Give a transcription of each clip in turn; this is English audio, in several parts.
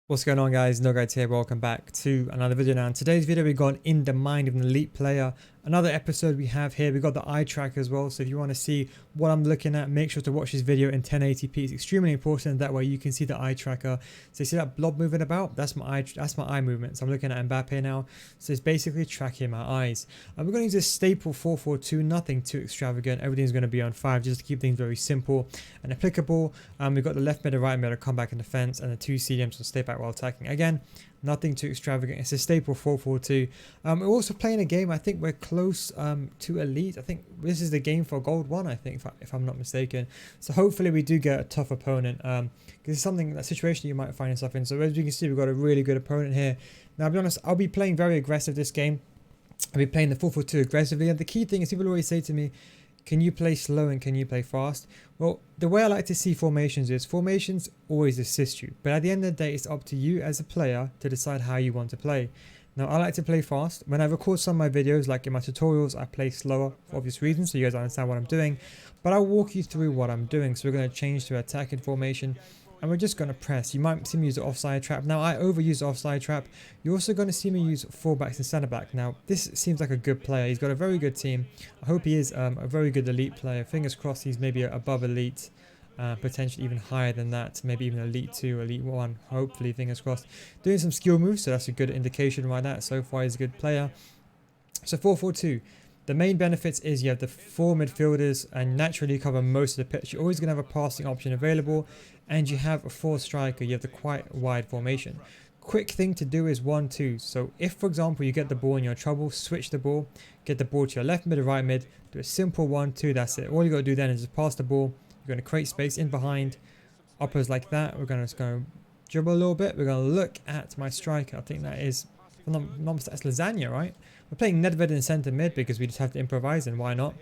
What's going on, guys? NealGuides here. Welcome back to another video. Now in today's video we got in the mind of an elite player. Another episode we have here. We got the Eyetracker as well, so if you want to see what I'm looking at, make sure to watch this video in 1080p. It's extremely important, that way you can see the Eyetracker. So you see that blob moving about? That's my eye movement. So I'm looking at Mbappe now, so it's basically tracking my eyes. And we're going to use a staple 4-4-2, nothing too extravagant. Everything's going to be on 5 just to keep things very simple and applicable. We've got the left mid and right mid to come back in defense, and the two CDMs will stay back while attacking. Again, nothing too extravagant. It's a staple 4-4-2. We're also playing a game. I think we're close to elite. I think this is the game for gold 1, I think, if I'm not mistaken. So hopefully we do get a tough opponent, because it's something, that situation you might find yourself in. So as you can see, we've got a really good opponent here. Now, I'll be honest, I'll be playing very aggressive this game. I'll be playing the 4-4-2 aggressively, and the key thing is people always say to me, can you play slow and can you play fast? Well, the way I like to see formations is formations always assist you, but at the end of the day, it's up to you as a player to decide how you want to play. Now, I like to play fast. When I record some of my videos, like in my tutorials, I play slower for obvious reasons, so you guys understand what I'm doing, but I'll walk you through what I'm doing. So we're going to change to attacking formation, and we're just going to press. You might see me use the offside trap. Now, I overuse the offside trap. You're also going to see me use fullbacks and centre back. Now, this seems like a good player. He's got a very good team. I hope he is a very good elite player. Fingers crossed he's maybe above elite, potentially even higher than that. Maybe even elite 2, elite 1. Hopefully, fingers crossed. Doing some skill moves, so that's a good indication right there. So far, he's a good player. So 4-4-2. The main benefits is you have the 4 midfielders and naturally cover most of the pitch. You're always going to have a passing option available, and you have a 4 striker. You have the quite wide formation. Quick thing to do is 1-2. So if, for example, you get the ball and you're in trouble, switch the ball, get the ball to your left mid or right mid, do a simple 1-2. That's it. All you got to do then is just pass the ball. You're going to create space in behind, uppers like that. We're going to just go dribble a little bit. We're going to look at my striker. I think that is, that's Lasagna, right? We're playing Nedved in centre mid because we just have to improvise, and why not?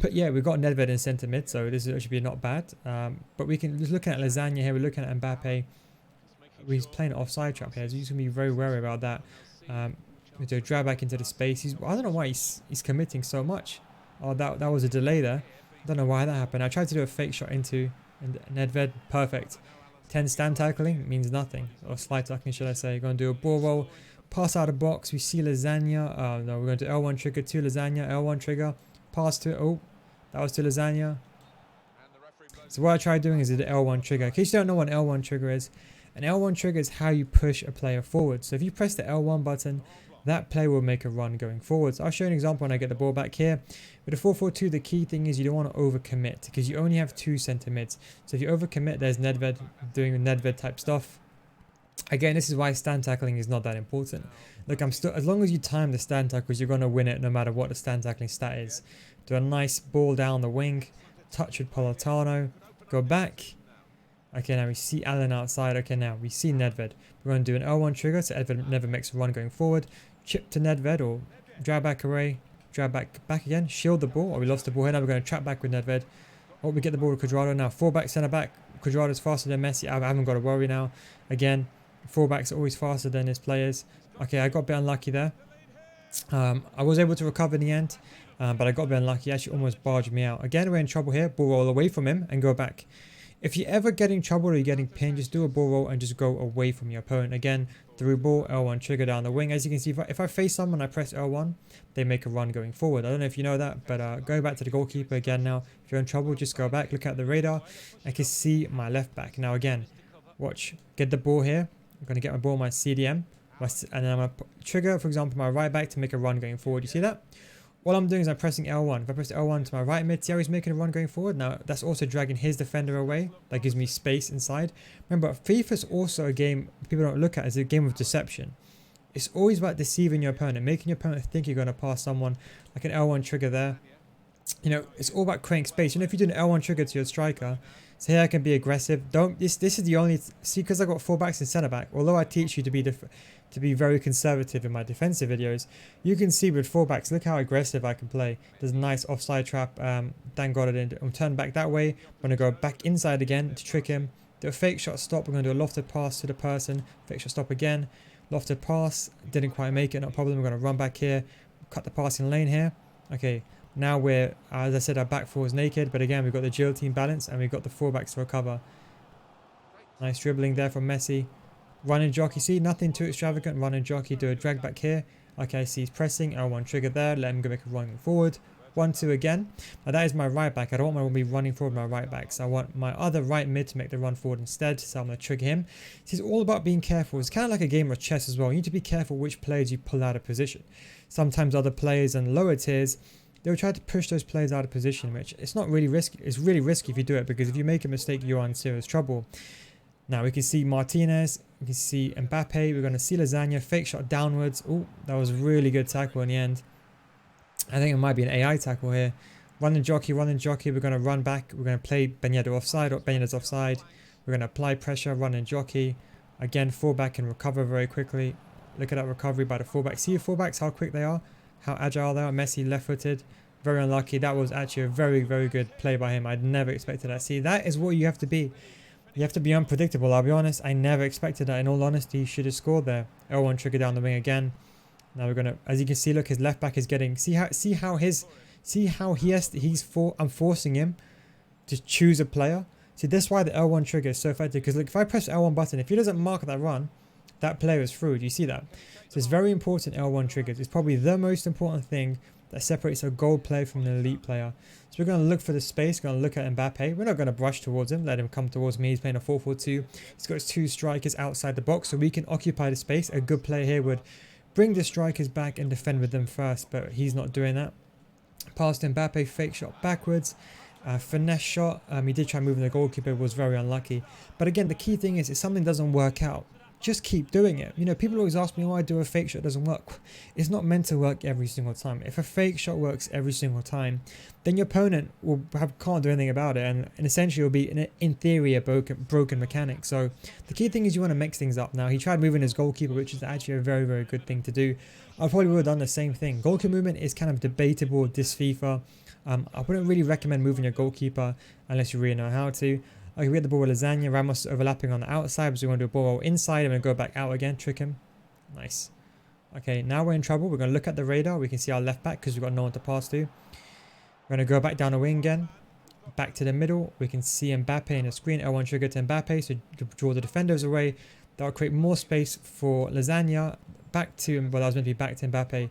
But yeah, we've got Nedved in centre mid, so this should be not bad. But we can just looking at Lasagna here. We're looking at Mbappe. He's playing an offside trap here, so you can be very wary about that. We do a drag back into the space. I don't know why he's committing so much. Oh, that was a delay there. I don't know why that happened. I tried to do a fake shot into Nedved. Perfect. 10 stand tackling means nothing, or slide tackling, should I say. You're going to do a ball roll. Pass out of box, we see Lasagna. No, we're going to L1 trigger to Lasagna. L1 trigger, pass to, oh, that was to Lasagna. So what I tried doing is the L1 trigger. In case you don't know what an L1 trigger is, an L1 trigger is how you push a player forward. So if you press the L1 button, that player will make a run going forward. So I'll show you an example when I get the ball back here. With a 4-4-2, the key thing is you don't want to overcommit because you only have 2 centre mids. So if you overcommit, there's Nedved doing Nedved type stuff. Again, this is why stand tackling is not that important. Look, as long as you time the stand tackles, you're going to win it no matter what the stand tackling stat is. Do a nice ball down the wing, touch with Politano, go back. Okay, now we see Allen outside. Okay, now we see Nedved. We're going to do an L1 trigger, so Nedved never makes a run going forward. Chip to Nedved or drag back away, drag back again, shield the ball. Oh, we lost the ball here. Now we're going to trap back with Nedved. Oh, we get the ball to Quadrado now. 4-back, centre back. Quadrado's faster than Messi. I haven't got to worry now. Again, 4-backs are always faster than his players. Okay, I got a bit unlucky there. I was able to recover in the end, but I got a bit unlucky. He actually almost barged me out. Again, we're in trouble here. Ball roll away from him and go back. If you ever get in trouble or you're getting pinned, just do a ball roll and just go away from your opponent. Again, through ball, L1 trigger down the wing. As you can see, if I face someone and I press L1, they make a run going forward. I don't know if you know that, but go back to the goalkeeper again now. If you're in trouble, just go back, look at the radar. I can see my left back. Now again, watch, get the ball here. I'm going to get my ball, my CDM, and then I'm going to trigger, for example, my right back to make a run going forward. You see that? All I'm doing is I'm pressing L1. If I press L1 to my right mid, see how he's making a run going forward? Now, that's also dragging his defender away. That gives me space inside. Remember, FIFA is also a game people don't look at as a game of deception. It's always about deceiving your opponent, making your opponent think you're going to pass someone, like an L1 trigger there. You know, it's all about creating space. You know, if you do an L1 trigger to your striker, so here I can be aggressive. This is the only, see, because I got 4-backs and centre back, although I teach you to be very conservative in my defensive videos, you can see with 4-backs, look how aggressive I can play. There's a nice offside trap. Thank God I didn't. I'm turn back that way. I'm going to go back inside again to trick him. Do a fake shot stop. We're going to do a lofted pass to the person. Fake shot stop again. Lofted pass. Didn't quite make it. No problem. We're going to run back here. Cut the passing lane here. Okay. Now we're, as I said, our back four is naked, but again, we've got the agility and balance, and we've got the 4-backs to recover. Nice dribbling there from Messi. Run and jockey, see, nothing too extravagant. Run and jockey, do a drag back here. Okay, see, he's pressing, L1 trigger there, let him go make a run forward. 1-2 again. Now that is my right back. I don't want to be running forward my right back. So I want my other right mid to make the run forward instead. So I'm going to trigger him. So it's all about being careful. It's kind of like a game of chess as well. You need to be careful which players you pull out of position. Sometimes other players in lower tiers, they'll try to push those players out of position, which it's not really risky. It's really risky if you do it, because if you make a mistake, you're in serious trouble. Now we can see Martinez, we can see Mbappe, we're going to see Lasagna, fake shot downwards. Oh, that was a really good tackle in the end. I think it might be an AI tackle here. Run and jockey, we're going to run back. We're going to play Ben Yedder offside, or Ben Yedder's offside. We're going to apply pressure, run and jockey. Again, fullback can recover very quickly. Look at that recovery by the fullback. See your fullbacks, how quick they are, how agile they are. Messi left-footed, very unlucky. That was actually a very, very good play by him. I'd never expected that. See, that is what you have to be. You have to be unpredictable. I'll be honest, I never expected that. In all honesty, he should have scored there. L1 trigger down the wing again. Now we're gonna, as you can see, look, his left back is getting. I'm forcing him to choose a player. See, that's why the L1 trigger is so effective. Because look, if I press L1 button, if he doesn't mark that run, that player is through. Do you see that? So it's very important. L1 triggers. It's probably the most important thing that separates a gold player from an elite player. So we're going to look for the space, going to look at Mbappe. We're not going to brush towards him, let him come towards me. He's playing a 4-4-2. He's got his two strikers outside the box, so we can occupy the space. A good player here would bring the strikers back and defend with them first, but he's not doing that. Past Mbappe, fake shot backwards. Finesse shot. He did try moving the goalkeeper, was very unlucky. But again, the key thing is if something doesn't work out, just keep doing it. You know, people always ask me why I do a fake shot, it doesn't work. It's not meant to work every single time. If a fake shot works every single time, then your opponent can't do anything about it, and essentially it will be in theory a broken mechanic. So the key thing is you want to mix things up. Now he tried moving his goalkeeper, which is actually a very, very good thing to do. I probably would have done the same thing. Goalkeeper movement is kind of debatable this FIFA. I wouldn't really recommend moving your goalkeeper unless you really know how to. Okay, we had the ball with Lasagna. Ramos overlapping on the outside, so we want to do a ball inside and then go back out again, trick him. Nice. Okay, now we're in trouble. We're going to look at the radar. We can see our left back because we've got no one to pass to. We're going to go back down the wing again. Back to the middle. We can see Mbappe in the screen. L1 trigger to Mbappe, so to draw the defenders away. That will create more space for Lasagna. Back to, well, that was meant to be back to Mbappe.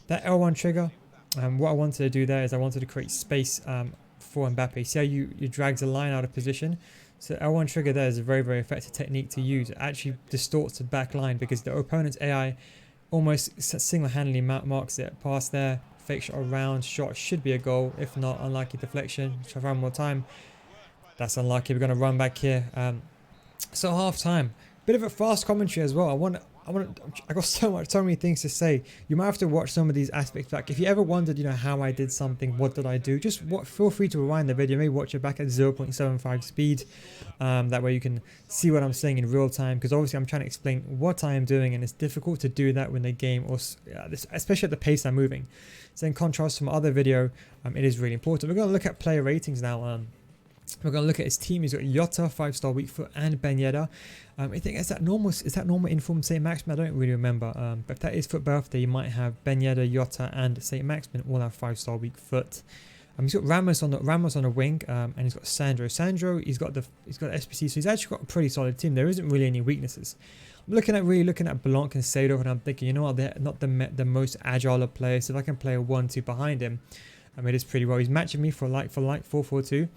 That L1 trigger, what I wanted to do there is I wanted to create space for Mbappe. See how you drags the line out of position? So L1 trigger there is a very, very effective technique to use. It actually distorts the back line because the opponent's AI almost single-handedly marks it. Pass there, fake shot around, shot should be a goal. If not, unlucky deflection. Try one more time. That's unlucky. We're going to run back here. So half time. Bit of a fast commentary as well. I got so many things to say. You might have to watch some of these aspects back. If you ever wondered, you know, how I did something, what did I do, just feel free to rewind the video. Maybe watch it back at 0.75 speed. That way you can see what I'm saying in real time. Because obviously I'm trying to explain what I am doing, and it's difficult to do that when the game, or especially at the pace I'm moving. So in contrast to my other video, it is really important. We're going to look at player ratings now. We're going to look at his team. He's got Jota, 5-star weak foot, and Ben Yedder. I think is that normal informed St. Maximin? I don't really remember. But if that is foot birthday, you might have Ben Yedder, Jota, and St. Maximin all have 5-star weak foot. He's got Ramos on the wing, and he's got Sandro. He's got SPC, so he's actually got a pretty solid team. There isn't really any weaknesses. I'm looking at Blanc and Seedorf, and I'm thinking, you know what, they're not the most agile of players. So if I can play a 1-2 behind him, it is pretty well. He's matching me for like 4-4-2.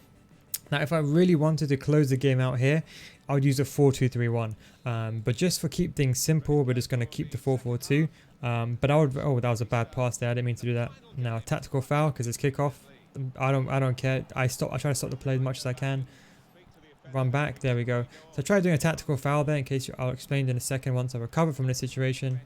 Now, if I really wanted to close the game out here, I would use a 4-2-3-1. But just for keep things simple, we're just going to keep the 4-4-2. But I would. Oh, that was a bad pass there. I didn't mean to do that. Now, tactical foul because it's kickoff. I don't care. I try to stop the play as much as I can. Run back. There we go. So I tried doing a tactical foul there in case I'll explain in a second once I recover from this situation.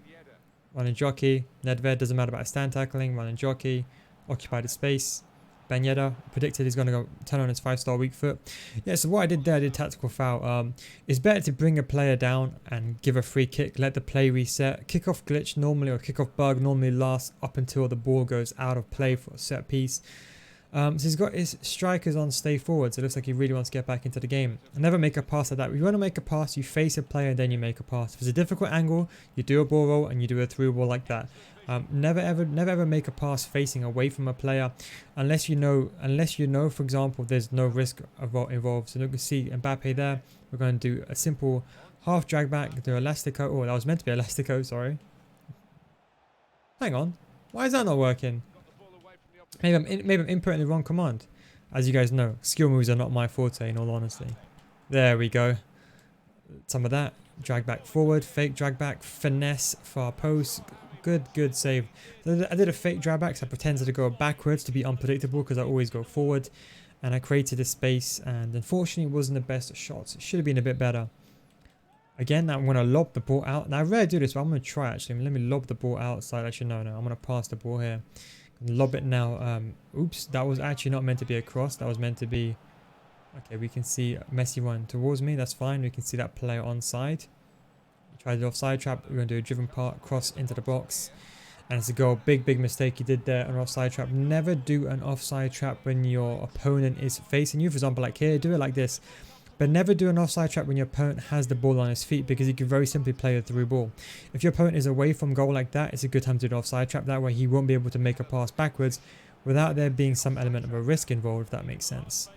Run and jockey. Nedved, doesn't matter about stand tackling. Run and jockey. Occupy the space. Ben Yedder predicted he's going to go turn on his 5-star weak foot. Yeah, so what I did there, I did tactical foul. It's better to bring a player down and give a free kick, let the play reset. Kickoff glitch normally, or kickoff bug normally lasts up until the ball goes out of play for a set piece. So he's got his strikers on stay forward, so it looks like he really wants to get back into the game. Never make a pass like that. If you want to make a pass, you face a player and then you make a pass. If it's a difficult angle, you do a ball roll and you do a through ball like that. Never ever make a pass facing away from a player unless you know, for example, there's no risk involved. So you can see Mbappe there. We're going to do a simple Half drag back, do elastico. Oh, that was meant to be elastico, sorry. Hang on. Why is that not working? Maybe I'm inputting the wrong command. As you guys know, skill moves are not my forte in all honesty. There we go. Some of that. Drag back forward, fake drag back, finesse, far post. Good save. I did a fake drag back, so I pretended to go backwards to be unpredictable because I always go forward. And I created a space, and unfortunately it wasn't the best shots. It should have been a bit better. Again, I'm going to lob the ball out. Now I rarely do this, but I'm going to try actually. Let me lob the ball outside. Actually, no. I'm going to pass the ball here. Lob it now. Oops, that was actually not meant to be a cross. That was meant to be... Okay, we can see Messi one towards me. That's fine. We can see that player onside. Tried the offside trap. We're going to do a driven part cross into the box. And it's a goal. Big mistake you did there. An offside trap. Never do an offside trap when your opponent is facing you. For example, like here, do it like this. But never do an offside trap when your opponent has the ball on his feet, because he can very simply play a through ball. If your opponent is away from goal like that, it's a good time to do an offside trap. That way he won't be able to make a pass backwards without there being some element of a risk involved, if that makes sense.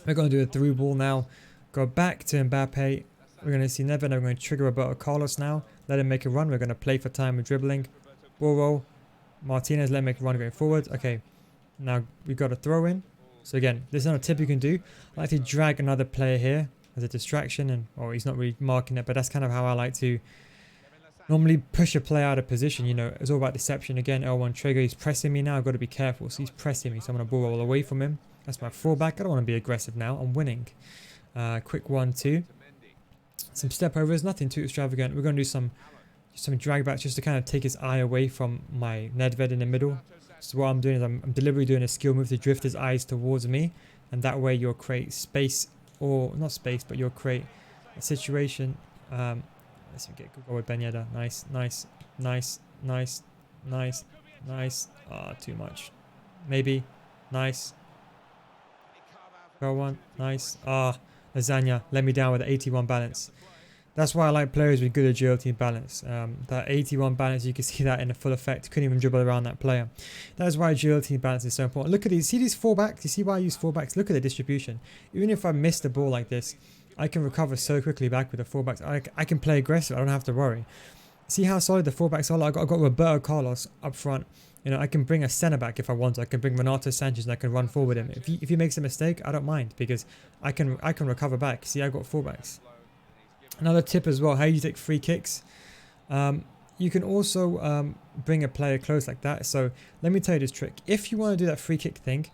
We're going to do a through ball now. Go back to Mbappe. We're going to see Neven. We're going to trigger Roberto Carlos now. Let him make a run. We're going to play for time with dribbling. Ball roll. Martinez, let him make a run going forward. Okay. Now we've got a throw in. So again, this is not a tip you can do. I like to drag another player here as a distraction, and he's not really marking it, but that's kind of how I like to normally push a player out of position. You know, it's all about deception. Again, L1 trigger. He's pressing me now. I've got to be careful. So he's pressing me. So I'm going to ball roll away from him. That's my fullback. I don't want to be aggressive now. I'm winning. Quick 1-2. Some step overs. Nothing too extravagant. We're going to do some drag backs just to kind of take his eye away from my Nedved in the middle. So what I'm doing is I'm deliberately doing a skill move to drift his eyes towards me, and that way you'll create space, or not space, but you'll create a situation. Let's get a good goal with Ben Yedder. Nice. Too much. Maybe. Nice. Go one. Nice. Lasagna let me down with the 81 balance. That's why I like players with good agility and balance. That 81 balance, you can see that in a full effect. Couldn't even dribble around that player. That's why agility and balance is so important. Look at these. See these fullbacks? You see why I use fullbacks? Look at the distribution. Even if I miss the ball like this, I can recover so quickly back with the fullbacks. I can play aggressive. I don't have to worry. See how solid the fullbacks are? I've got Roberto Carlos up front. You know, I can bring a centre back if I want to. I can bring Renato Sanchez and I can run forward him. If he makes a mistake, I don't mind, because I can recover back. See, I've got fullbacks. Another tip as well, how you take free kicks. You can also bring a player close like that. So let me tell you this trick. If you want to do that free kick thing,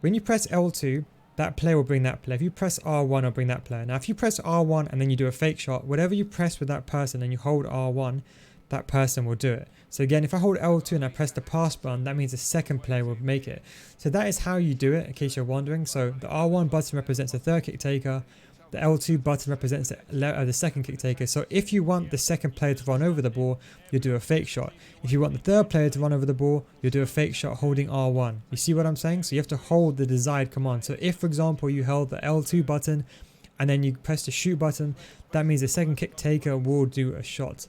when you press L2, that player will bring that player. If you press R1, it'll bring that player. Now, if you press R1 and then you do a fake shot, whatever you press with that person and you hold R1, that person will do it. So again, if I hold L2 and I press the pass button, that means the second player will make it. So that is how you do it, in case you're wondering. So the R1 button represents the third kick taker. The L2 button represents the second kick taker. So if you want the second player to run over the ball, you do a fake shot. If you want the third player to run over the ball, you do a fake shot holding R1. You see what I'm saying? So you have to hold the desired command. So if, for example, you held the L2 button and then you press the shoot button, that means the second kick taker will do a shot.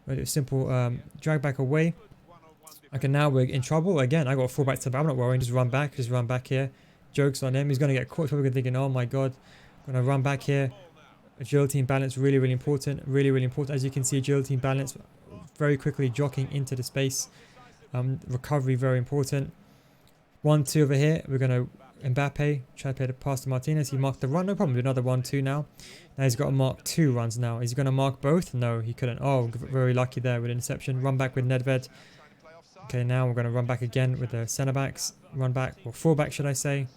We'll do a simple drag back away. Okay, now we're in trouble. Again, I got a fullback to the back. I'm not worrying. Just run back here. Joke's on him. He's going to get caught. Probably thinking, oh my God. I'm going to run back here. Agility and balance, really important. Really important. As you can see, agility and balance very quickly jockeying into the space. Recovery, very important. 1-2 over here. We're going to Mbappe, try to play the pass to Martinez. He marked the run, no problem. Do another 1-2 now. Now he's got to mark 2 runs now. Is he going to mark both? No, he couldn't. Oh, very lucky there with interception. Run back with Nedved. Okay, now we're going to run back again with the centre backs. Run back, or fullback should I say.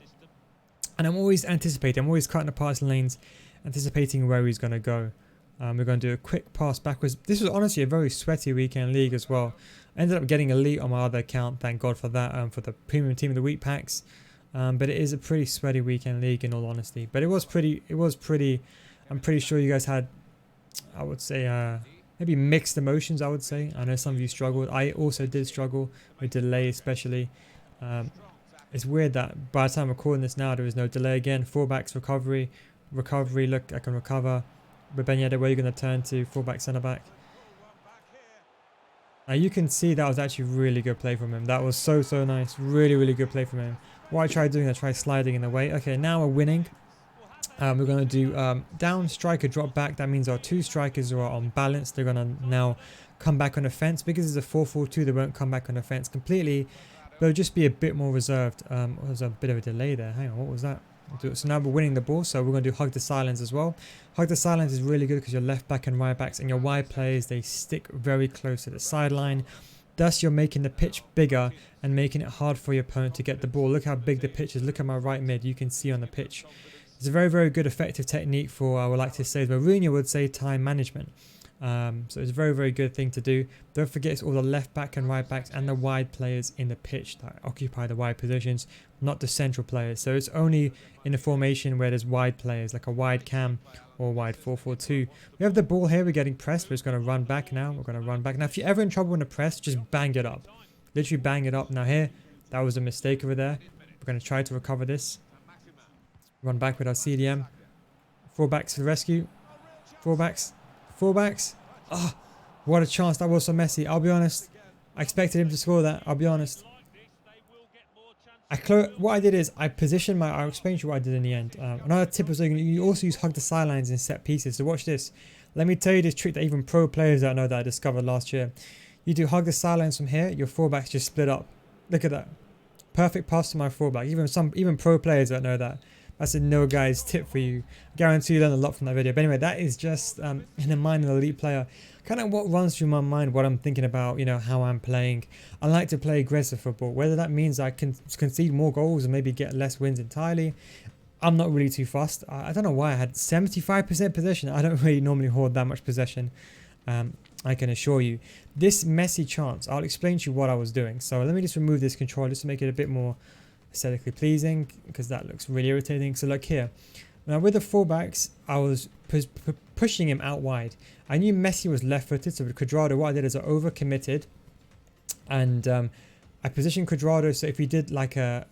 And I'm always anticipating. I'm always cutting the passing lanes, anticipating where he's going to go. We're going to do a quick pass backwards. This was honestly a very sweaty weekend league as well. I ended up getting elite on my other account. Thank God for that. For the premium team of the week packs. But it is a pretty sweaty weekend league in all honesty. But it was pretty. I'm pretty sure you guys had, I would say, maybe mixed emotions. I would say. I know some of you struggled. I also did struggle with delay, especially. It's weird that by the time I'm recording this now, there is no delay again. Fullbacks, recovery. Look, I can recover. But Ben Yedder, where are you going to turn to? Fullback, centre back. Now you can see that was actually really good play from him. That was so nice. Really good play from him. What I tried doing, I tried sliding in the way. Okay, now we're winning. We're going to do down, striker, drop back. That means our 2 strikers are on balance. They're going to now come back on offense. Because it's a 4-4-2, they won't come back on offense completely. They'll just be a bit more reserved. There's a bit of a delay there. Hang on, what was that? So now we're winning the ball, so we're going to do hug the silence as well. Hug the silence is really good because your left back and right backs and your wide players, they stick very close to the sideline. Thus, you're making the pitch bigger and making it hard for your opponent to get the ball. Look how big the pitch is. Look at my right mid. You can see on the pitch. It's a very, very good effective technique for, I would like to say, as Mourinho would say, time management. So it's a very, very good thing to do. Don't forget it's all the left back and right backs and the wide players in the pitch that occupy the wide positions, not the central players. So it's only in a formation where there's wide players, like a wide cam or wide 4-4-2. We have the ball here. We're getting pressed. We're just going to run back now. We're going to run back. Now, if you're ever in trouble in the press, just bang it up. Literally bang it up. Now here, that was a mistake over there. We're going to try to recover this. Run back with our CDM. 4 backs to the rescue. 4 backs. 4 backs. Oh, what a chance. That was so messy. I'll be honest. I expected him to score that. I'll be honest. What I did is I positioned my... I'll explain to you what I did in the end. Another tip is you also use hug the sidelines in set pieces. So watch this. Let me tell you this trick that even pro players don't know that I discovered last year. You do hug the sidelines from here. Your 4 backs just split up. Look at that. Perfect pass to my 4 back. Even pro players don't know that. That's a NealGuides tip for you. Guarantee you learn a lot from that video. But anyway, that is just in the mind of an elite player. Kind of what runs through my mind, what I'm thinking about, you know, how I'm playing. I like to play aggressive football. Whether that means I can concede more goals and maybe get less wins entirely, I'm not really too fussed. I don't know why I had 75% possession. I don't really normally hoard that much possession. I can assure you. This messy chance, I'll explain to you what I was doing. So let me just remove this control just to make it a bit more aesthetically pleasing, because that looks really irritating. So look here. Now with the 4 backs, I was pushing him out wide. I knew Messi was left-footed, so with Cuadrado, what I did is I over-committed, and I positioned Cuadrado. So if he did like I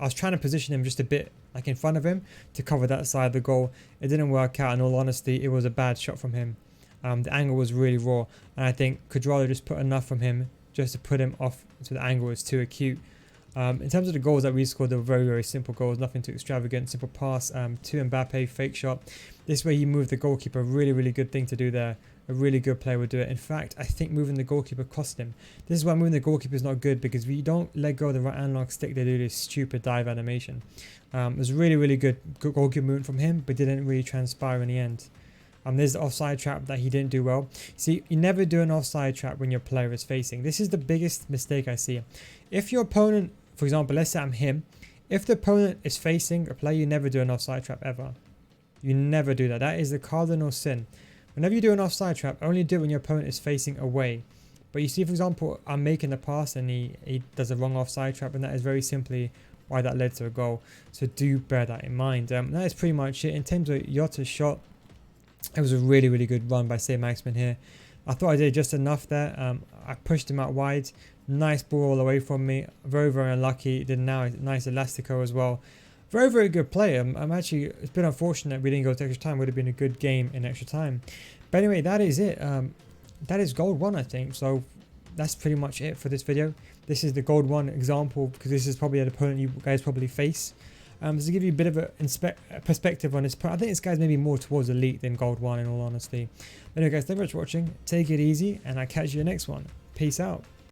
was trying to position him just a bit like in front of him to cover that side of the goal. It didn't work out. In all honesty, it was a bad shot from him. The angle was really raw, and I think Cuadrado just put enough from him just to put him off, so the angle was too acute. In terms of the goals that we scored, they were very, very simple goals, nothing too extravagant. Simple pass to Mbappe, fake shot. This way he moved the goalkeeper. Really, really good thing to do there. A really good player would do it. In fact, I think moving the goalkeeper cost him. This is why moving the goalkeeper is not good, because if you don't let go of the right analog stick, they do this stupid dive animation. It was really, really good goalkeeper movement from him, but didn't really transpire in the end. There's the offside trap that he didn't do well. See, you never do an offside trap when your player is facing. This is the biggest mistake I see. If your opponent, for example, let's say I'm him. If the opponent is facing a player, you never do an offside trap ever. You never do that. That is the cardinal sin. Whenever you do an offside trap, only do it when your opponent is facing away. But you see, for example, I'm making a pass and he does a wrong offside trap, and that is very simply why that led to a goal. So do bear that in mind. That is pretty much it. In terms of Yotta's shot, it was a really, really good run by Saint-Maximin here. I thought I did just enough there. I pushed him out wide. Nice ball all away from me. Very, very unlucky. Did now a nice elastico as well. Very, very good play. I'm actually, it's been unfortunate we didn't go to extra time. Would have been a good game in extra time. But anyway, that is it. That is gold 1, I think. So that's pretty much it for this video. This is the gold 1 example, because this is probably an opponent you guys probably face. Just to give you a bit of a perspective on this, I think this guy's maybe more towards elite than gold 1 in all honesty. But anyway guys, thank you very much for watching. Take it easy, and I'll catch you in the next one. Peace out.